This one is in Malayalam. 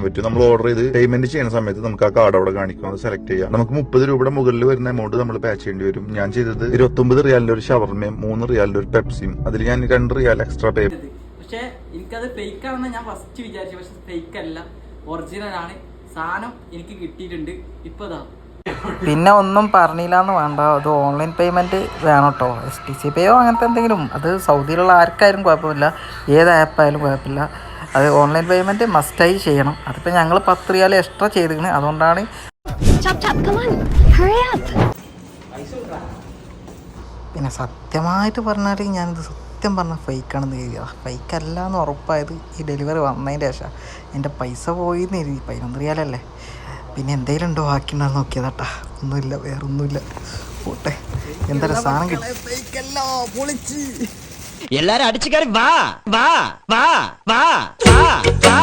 പറ്റും. നമ്മൾ ഓർഡർ ചെയ്ത് പേയ്മെന്റ് ചെയ്യുന്ന സമയത്ത് നമുക്ക് ആ കാർഡ് അവിടെ കാണിക്കുന്നത് സെലക്ട് ചെയ്യാം. നമുക്ക് 30 രൂപയുടെ മുകളിൽ വരുന്ന എമൗണ്ട് നമ്മൾ പേ ചെയ്യേണ്ടി വരും. ഞാൻ ചെയ്തത് 29 റിയാലിന്റെ ഒരു ഷവർമയും 3 റിയാലിന്റെ ഒരു പെപ്സിയും. അതിൽ ഞാൻ 2 റിയാൽ എക്സ്ട്രാ പേ. പക്ഷെ എനിക്കത് ഫേക്ക് ആണെന്ന് ഞാൻ ഫസ്റ്റ് വിചാരിച്ചു. പക്ഷെ ഫേക്ക് അല്ല, ഒറിജിനൽ ആണ് സാധനം. എനിക്ക് കിട്ടിയിട്ടുണ്ട്. ഇപ്പൊ പിന്നെ ഒന്നും പറഞ്ഞില്ലാന്ന് വേണ്ട, അത് ഓൺലൈൻ പേയ്മെൻറ്റ് വേണം കേട്ടോ. STC പേയോ അങ്ങനത്തെ എന്തെങ്കിലും, അത് സൗദിയിലുള്ള ആർക്കായാലും കുഴപ്പമില്ല, ഏത് ആപ്പായാലും കുഴപ്പമില്ല. അത് ഓൺലൈൻ പേയ്മെൻറ്റ് മസ്റ്റായി ചെയ്യണം. അതിപ്പോൾ ഞങ്ങൾ 10 റിയാൽ എക്സ്ട്രാ ചെയ്തിരിക്കുന്നത്, അതുകൊണ്ടാണ്. പിന്നെ സത്യമായിട്ട് പറഞ്ഞാൽ ഞാനിത് സത്യം പറഞ്ഞാൽ ഫേക്കാണെന്ന് എഴുതിയതാണ്. ഫേക്കല്ല എന്ന് ഉറപ്പായത് ഈ ഡെലിവറി വന്നതിൻ്റെ ശേഷം. എൻ്റെ പൈസ പോയി എന്ന് എഴുതി, 11 റിയാലല്ലേ. പിന്നെ എന്തെങ്കിലും ഉണ്ടോ ബാക്കിയുണ്ടാകുന്ന നോക്കിയതാട്ടാ. ഒന്നുമില്ല, വേറൊന്നുമില്ല. പോട്ടെ, എന്തായാലും സാധനം കിട്ടി. എല്ലാരും അടിച്ചു കയറി വാ വാ വാ വാ വാ വാ.